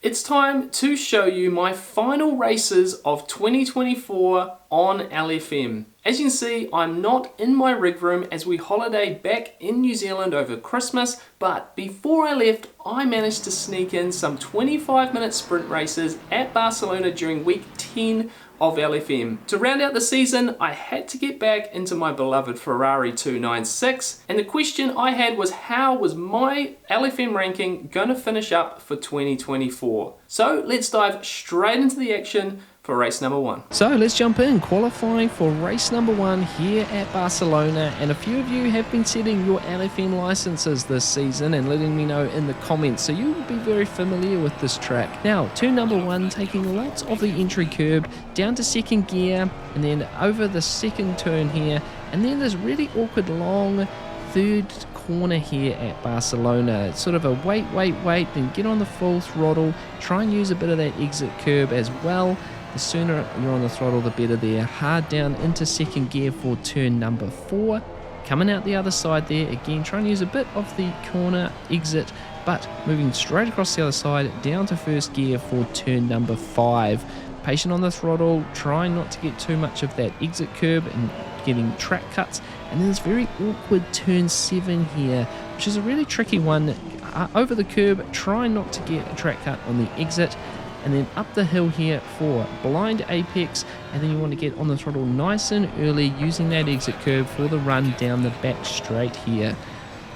It's time to show you my final races of 2024 on LFM. As you can see, I'm not in my rig room as we holiday back in New Zealand over Christmas, but before I left, I managed to sneak in some 25-minute sprint races at Barcelona during week 10 of LFM. To round out the season, I had to get back into my beloved Ferrari 296, and the question I had was, how was my LFM ranking going to finish up for 2024? So let's dive straight into the action for race number one. So let's jump in, qualifying for race number one here at Barcelona, and a few of you have been setting your LFM licenses this season and letting me know in the comments, so you will be very familiar with this track. Now, turn number one, taking lots of the entry curb down to second gear and then over the second turn here, and then this really awkward long third corner here at Barcelona. It's sort of a wait, then get on the full throttle, try and use a bit of that exit curb as well. The sooner you're on the throttle, the better there. Hard down into second gear for turn number 4. Coming out the other side there, again, trying to use a bit of the corner exit, but moving straight across the other side, down to first gear for turn number 5. Patient on the throttle, trying not to get too much of that exit curb and getting track cuts. And then this very awkward turn 7 here, which is a really tricky one. Over the curb, trying not to get a track cut on the exit. And then up the hill here for blind apex, and then you want to get on the throttle nice and early using that exit curve for the run down the back straight here.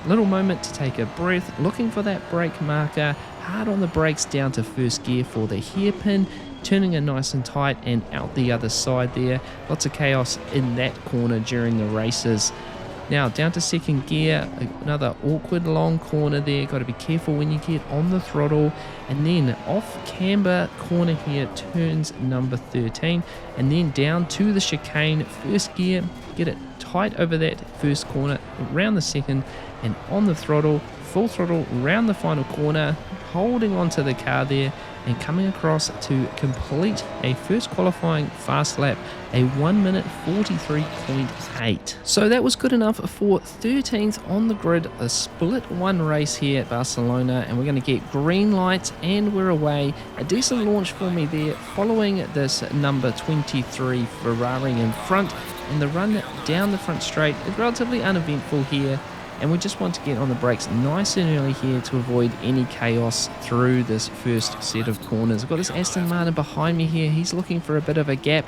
Little moment to take a breath, looking for that brake marker, hard on the brakes down to first gear for the hairpin, turning it nice and tight and out the other side there. Lots of chaos in that corner during the races. Now down to second gear, another awkward long corner there, got to be careful when you get on the throttle, and then off camber corner here, turns number 13, and then down to the chicane, first gear, get it tight over that first corner, around the second, and on the throttle, full throttle, round the final corner, holding onto the car there, and coming across to complete a first qualifying fast lap, a 1 minute 43.8. So that was good enough for 13th on the grid, a split one race here at Barcelona, and we're going to get green lights and we're away. A decent launch for me there, following this number 23 Ferrari in front, and the run down the front straight is relatively uneventful here. And we just want to get on the brakes nice and early here to avoid any chaos through this first set of corners. I've got this Aston Martin behind me here. He's looking for a bit of a gap.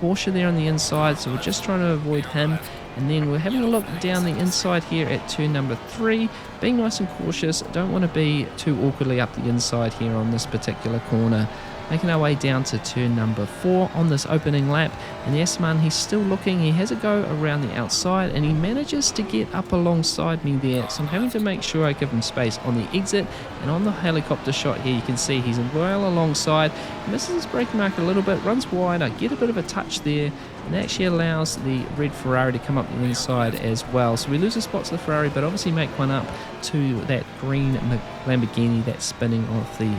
Porsche there on the inside, so we're just trying to avoid him. And then we're having a look down the inside here at turn number 3, being nice and cautious. Don't want to be too awkwardly up the inside here on this particular corner. Making our way down to turn number 4 on this opening lap, and the Aston Martin, he's still looking. He has a go around the outside and he manages to get up alongside me there, so I'm having to make sure I give him space on the exit. And on the helicopter shot here, you can see he's well alongside, misses his brake mark a little bit, runs wide. I get a bit of a touch there, and that actually allows the red Ferrari to come up the inside as well. So we lose a spot to the Ferrari, but obviously make one up to that green Lamborghini that's spinning off the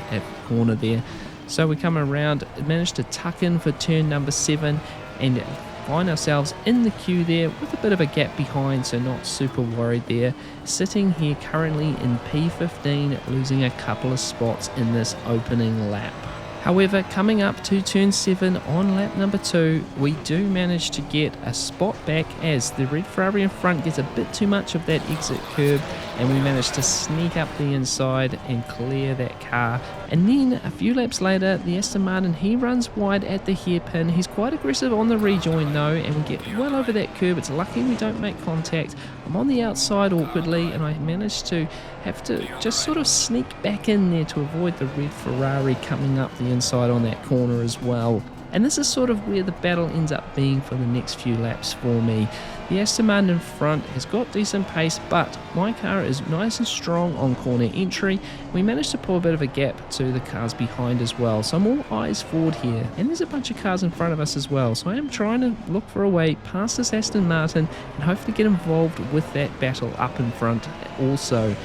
corner there. So we come around, managed to tuck in for turn number 7 and find ourselves in the queue there with a bit of a gap behind, so not super worried there. Sitting here currently in P15, losing a couple of spots in this opening lap. However, coming up to turn 7 on lap number 2, we do manage to get a spot back as the red Ferrari in front gets a bit too much of that exit curb, and we manage to sneak up the inside and clear that car. And then a few laps later, the Aston Martin, he runs wide at the hairpin. He's quite aggressive on the rejoin though, and we get well over that curb. It's lucky we don't make contact. I'm on the outside awkwardly, and I managed to have to just sort of sneak back in there to avoid the red Ferrari coming up the inside on that corner as well. And this is sort of where the battle ends up being for the next few laps for me. The Aston Martin in front has got decent pace, but my car is nice and strong on corner entry. We managed to pull a bit of a gap to the cars behind as well, so I'm all eyes forward here. And there's a bunch of cars in front of us as well, so I am trying to look for a way past this Aston Martin and hopefully get involved with that battle up in front also.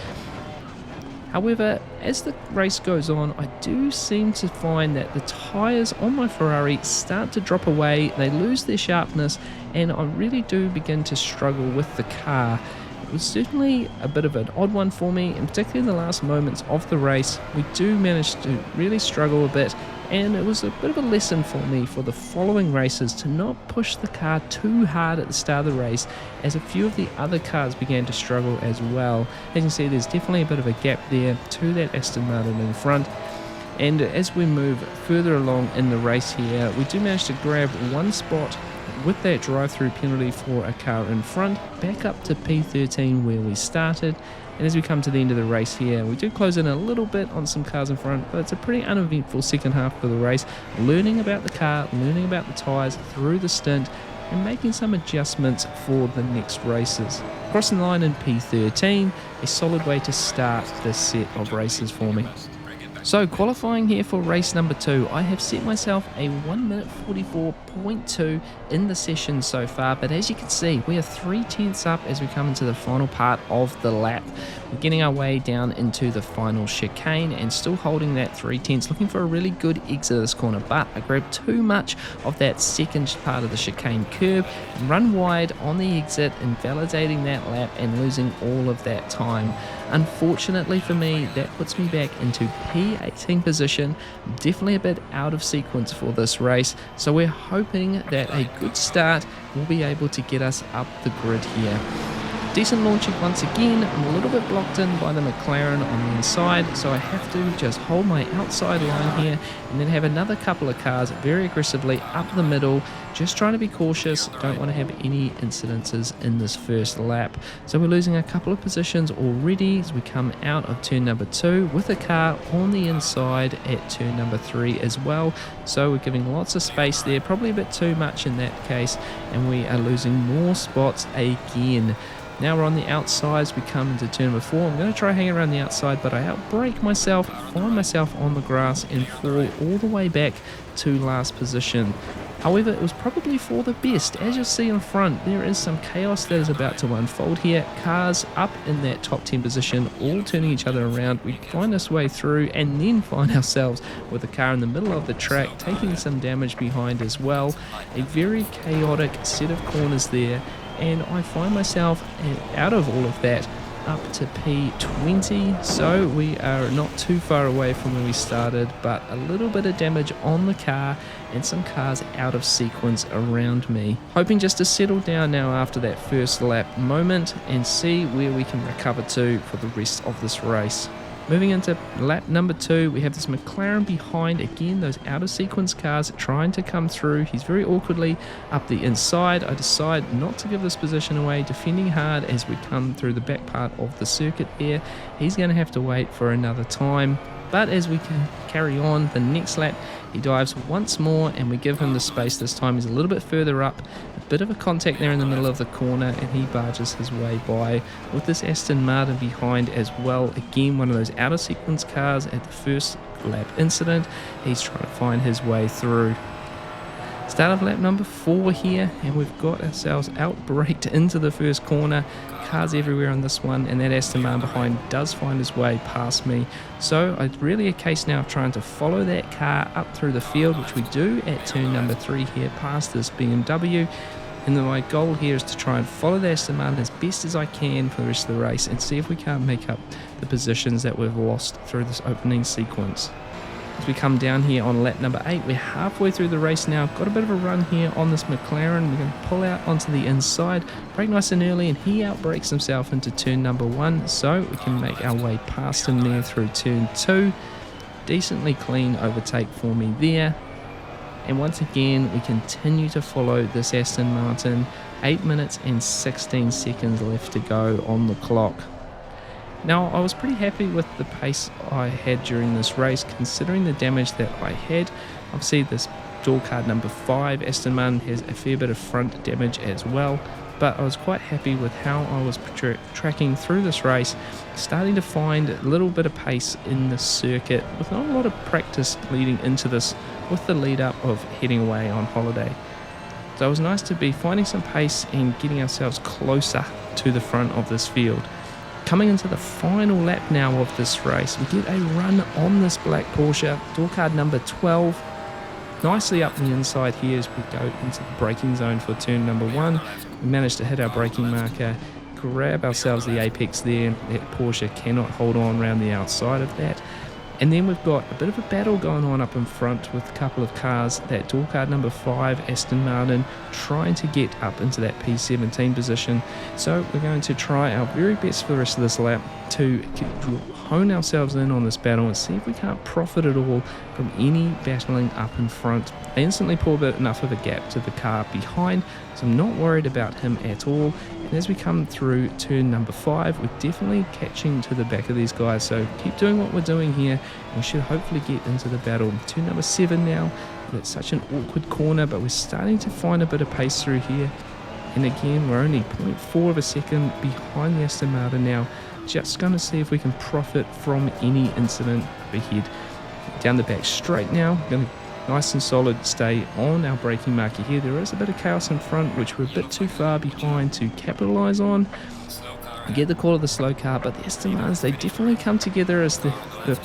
However, as the race goes on, I do seem to find that the tyres on my Ferrari start to drop away, they lose their sharpness, and I really do begin to struggle with the car. was certainly a bit of an odd one for me, and particularly in the last moments of the race, we do manage to really struggle a bit, and it was a bit of a lesson for me for the following races to not push the car too hard at the start of the race, as a few of the other cars began to struggle as well. As you can see, there's definitely a bit of a gap there to that Aston Martin in front. And as we move further along in the race here, we do manage to grab one spot with that drive-through penalty for a car in front, back up to P13 where we started. And as we come to the end of the race here, we do close in a little bit on some cars in front, but it's a pretty uneventful second half of the race, learning about the car, learning about the tyres through the stint, and making some adjustments for the next races. Crossing the line in P13, a solid way to start this set of races for me. So qualifying here for race number 2, I have set myself a 1 minute 44.2 in the session so far, but as you can see, we are 3/10 up as we come into the final part of the lap. We're getting our way down into the final chicane and still holding that 3/10, looking for a really good exit of this corner, but I grabbed too much of that second part of the chicane curve and run wide on the exit, invalidating that lap and losing all of that time. Unfortunately for me, that puts me back into P18 position, definitely a bit out of sequence for this race, so we're hoping that a good start will be able to get us up the grid here. Decent launching once again. I'm a little bit blocked in by the McLaren on the inside, so I have to just hold my outside line here and then have another couple of cars very aggressively up the middle, just trying to be cautious. Don't want to have any incidences in this first lap. So we're losing a couple of positions already as we come out of turn number 2 with a car on the inside at turn number 3 as well. So we're giving lots of space there, probably a bit too much in that case, and we are losing more spots again. Now we're on the outside as we come into turn number 4. I'm going to try hang around the outside, but I outbrake myself, find myself on the grass and fall all the way back to last position. However, it was probably for the best. As you'll see in front, there is some chaos that is about to unfold here. Cars up in that top 10 position, all turning each other around. We find our way through and then find ourselves with a car in the middle of the track, taking some damage behind as well. A very chaotic set of corners there. And I find myself out of all of that up to P20, so we are not too far away from where we started, but a little bit of damage on the car and some cars out of sequence around me. Hoping just to settle down now after that first lap moment and see where we can recover to for the rest of this race. Moving into lap number 2, we have this McLaren behind, again those out of sequence cars trying to come through. He's very awkwardly up the inside. I decide not to give this position away, defending hard as we come through the back part of the circuit here. He's going to have to wait for another time. But as we can carry on, the next lap he dives once more and we give him the space this time. He's a little bit further up, a bit of a contact there in the middle of the corner, and he barges his way by with this Aston Martin behind as well. Again, one of those out of sequence cars at the first lap incident. He's trying to find his way through. Start of lap number 4 here, and we've got ourselves outbraked into the first corner. Cars everywhere on this one, and that Aston Martin behind does find his way past me. So it's really a case now of trying to follow that car up through the field, which we do at turn number 3 here past this BMW. And then my goal here is to try and follow the Aston Martin as best as I can for the rest of the race and see if we can't make up the positions that we've lost through this opening sequence. As we come down here on lap number 8, we're halfway through the race now. Got a bit of a run here on this McLaren. We're going to pull out onto the inside, brake nice and early, and he outbrakes himself into turn number 1, so we can make our way past him there through turn 2. Decently clean overtake for me there. And once again, we continue to follow this Aston Martin. 8 minutes and 16 seconds left to go on the clock. Now, I was pretty happy with the pace I had during this race, considering the damage that I had. Obviously, this dual card number 5, Aston Martin, has a fair bit of front damage as well, but I was quite happy with how I was tracking through this race, starting to find a little bit of pace in the circuit, with not a lot of practice leading into this, with the lead up of heading away on holiday. So it was nice to be finding some pace and getting ourselves closer to the front of this field. Coming into the final lap now of this race, we get a run on this black Porsche, door card number 12. Nicely up the inside here as we go into the braking zone for turn number 1. We managed to hit our braking marker grab ourselves the apex there. That Porsche cannot hold on around the outside of that. And then we've got a bit of a battle going on up in front with a couple of cars. That door card number 5, Aston Martin, trying to get up into that P17 position. So we're going to try our very best for the rest of this lap to hone ourselves in on this battle and see if we can't profit at all from any battling up in front. I instantly pull enough of a gap to the car behind, so I'm not worried about him at all. And as we come through turn number 5, we're definitely catching to the back of these guys, so keep doing what we're doing here and we should hopefully get into the battle. Turn number 7 now, it's such an awkward corner, but we're starting to find a bit of pace through here. And again, we're only 0.4 of a second behind the Aston Martin now. Just going to see if we can profit from any incident up ahead. Down the back straight now, going to nice and solid stay on our braking marker here. There is a bit of chaos in front, which we're a bit too far behind to capitalise on. We get the call of the slow car, but the Aston Martins, they definitely come together as the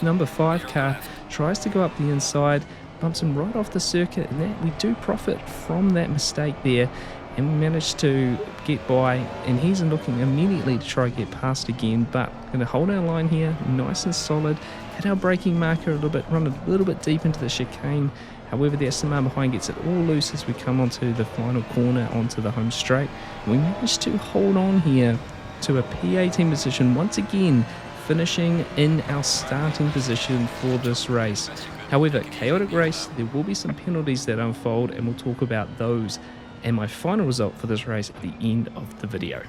number 5 car tries to go up the inside, bumps him right off the circuit, and that we do profit from that mistake there. And we managed to get by, and he's looking immediately to try to get past again, but going to hold our line here nice and solid, hit our braking marker a little bit, run a little bit deep into the chicane. However, the Aston Martin behind gets it all loose as we come onto the final corner onto the home straight. And we managed to hold on here to a P18 position once again, finishing in our starting position for this race. However, chaotic race, there will be some penalties that unfold, and we'll talk about those and my final result for this race at the end of the video.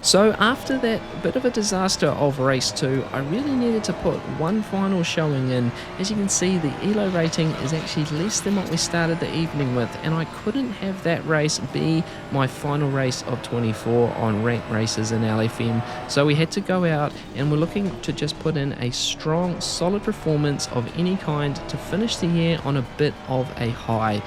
So after that bit of a disaster of race 2, I really needed to put one final showing in. As you can see, the ELO rating is actually less than what we started the evening with, and I couldn't have that race be my final race of 24 on ranked races in LFM. So we had to go out, and we're looking to just put in a strong, solid performance of any kind to finish the year on a bit of a high.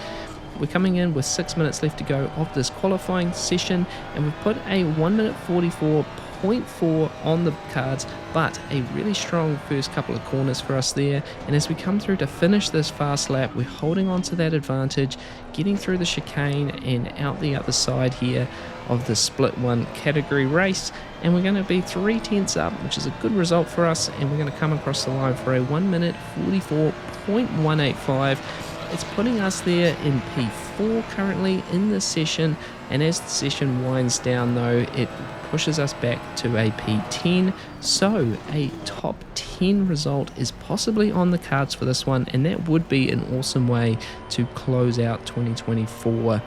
We're coming in with 6 minutes left to go of this qualifying session, and we've put a 1 minute 44.4 on the cards, but a really strong first couple of corners for us there. And as we come through to finish this fast lap, we're holding on to that advantage, getting through the chicane and out the other side here of the split 1 category race, and we're going to be 3/10 up, which is a good result for us, and we're going to come across the line for a 1 minute 44.185. It's putting us there in P4 currently in this session, and as the session winds down though, it pushes us back to a P10, so a top 10 result is possibly on the cards for this one, and that would be an awesome way to close out 2024.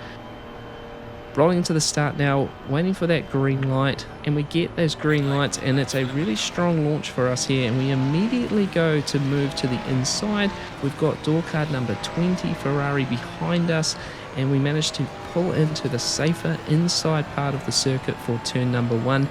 Rolling into the start now, waiting for that green light, and we get those green lights, and it's a really strong launch for us here, and we immediately go to move to the inside. We've got door card number 20 Ferrari behind us, and we managed to pull into the safer inside part of the circuit for turn number 1,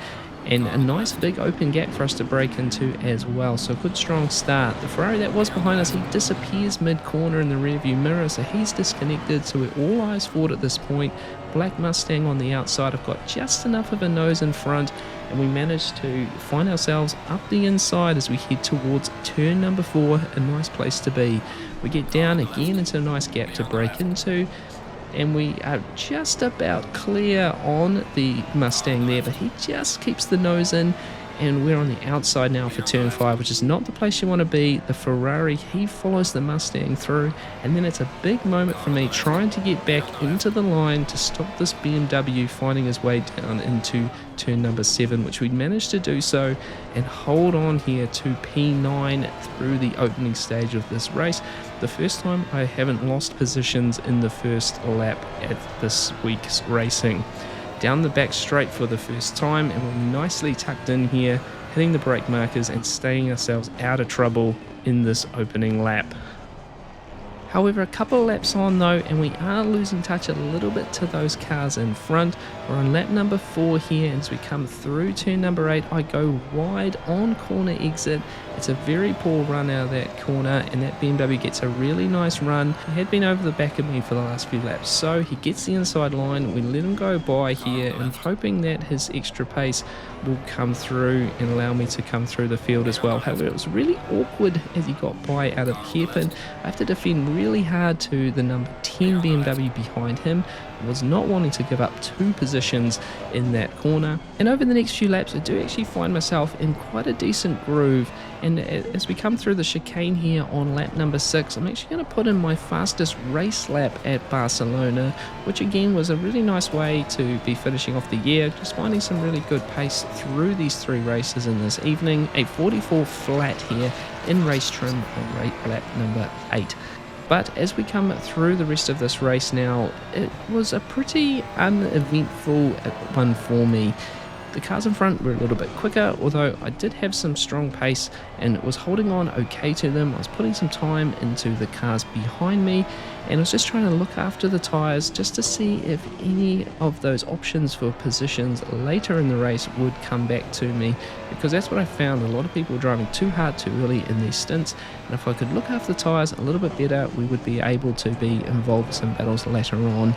and a nice big open gap for us to break into as well. So a good strong start. The Ferrari that was behind us, he disappears mid-corner in the rearview mirror, so he's disconnected, so we're all eyes forward at this point. Black Mustang on the outside. I've got just enough of a nose in front, and we managed to find ourselves up the inside as we head towards turn number 4, a nice place to be. We get down again into a nice gap to break into, and we are just about clear on the Mustang there, but he just keeps the nose in, and we're on the outside now for turn 5, which is not the place you want to be. The Ferrari, he follows the Mustang through, and then it's a big moment for me trying to get back into the line to stop this BMW finding his way down into turn number 7, which we managed to do so and hold on here to P9 through the opening stage of this race. The first time I haven't lost positions in the first lap at this week's racing. Down the back straight for the first time, and we're nicely tucked in here, hitting the brake markers and staying ourselves out of trouble in this opening lap. However, a couple of laps on though, and we are losing touch a little bit to those cars in front. We're on lap number 4 here, and as we come through turn number 8, I go wide on corner exit. It's a very poor run out of that corner, and that BMW gets a really nice run. He had been over the back of me for the last few laps, so he gets the inside line. We let him go by here, and hoping that his extra pace will come through and allow me to come through the field as well. However, it was really awkward as he got by out of hairpin. I have to defend really hard to the number 10 BMW behind him. Was not wanting to give up 2 positions in that corner, and over the next few laps I do actually find myself in quite a decent groove, and as we come through the chicane here on lap number 6, I'm actually going to put in my fastest race lap at Barcelona, which again was a really nice way to be finishing off the year, just finding some really good pace through these 3 races in this evening. A 44 flat here in race trim on lap number 8. But as we come through the rest of this race now, it was a pretty uneventful one for me. The cars in front were a little bit quicker, although I did have some strong pace and was holding on okay to them. I was putting some time into the cars behind me, and I was just trying to look after the tyres just to see if any of those options for positions later in the race would come back to me, because that's what I found. A lot of people were driving too hard too early in these stints, and if I could look after the tyres a little bit better, we would be able to be involved in some battles later on.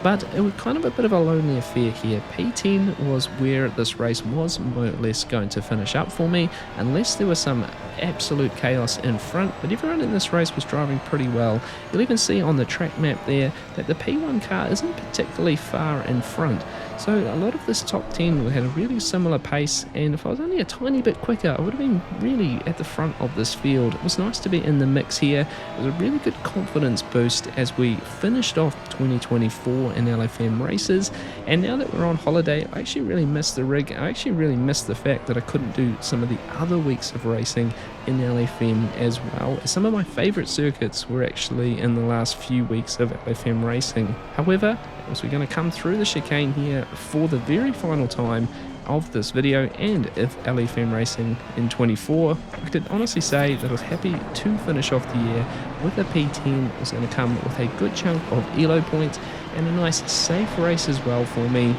But it was kind of a bit of a lonely affair here. P10 was where this race was more or less going to finish up for me, unless there was some absolute chaos in front. But everyone in this race was driving pretty well. You'll even see on the track map there that the P1 car isn't particularly far in front. So a lot of this top 10 had a really similar pace, and if I was only a tiny bit quicker, I would have been really at the front of this field. It was nice to be in the mix here. It was a really good confidence boost as we finished off 2024 in LFM races, and now that we're on holiday, I actually really miss the rig. I actually really miss the fact that I couldn't do some of the other weeks of racing in LFM as well. Some of my favourite circuits were actually in the last few weeks of LFM racing. However, as we're going to come through the chicane here for the very final time of this video and of LFM racing in 24, I could honestly say that I was happy to finish off the year with a P10. It was going to come with a good chunk of ELO points and a nice safe race as well for me.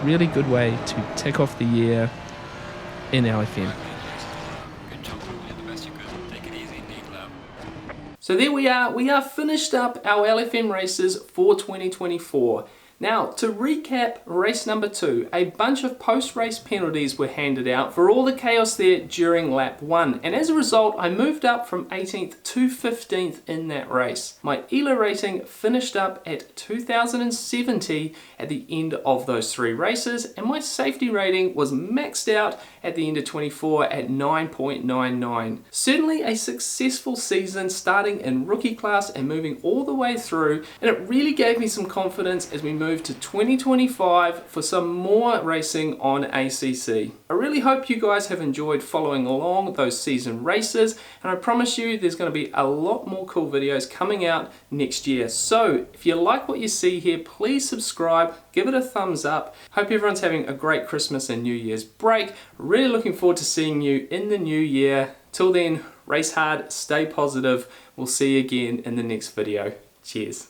Really good way to tick off the year in LFM. So there we are finished up our LFM races for 2024. Now, to recap race number 2, a bunch of post-race penalties were handed out for all the chaos there during lap 1, and as a result I moved up from 18th to 15th in that race. My ELO rating finished up at 2070 at the end of those 3 races, and my safety rating was maxed out at the end of 24 at 9.99. Certainly a successful season, starting in rookie class and moving all the way through, and it really gave me some confidence as we move to 2025 for some more racing on ACC. I really hope you guys have enjoyed following along those season races, and I promise you there's going to be a lot more cool videos coming out next year. So if you like what you see here, please subscribe, give it a thumbs up. Hope everyone's having a great Christmas and New Year's break. Really looking forward to seeing you in the new year. Till then, race hard, stay positive. We'll see you again in the next video. Cheers.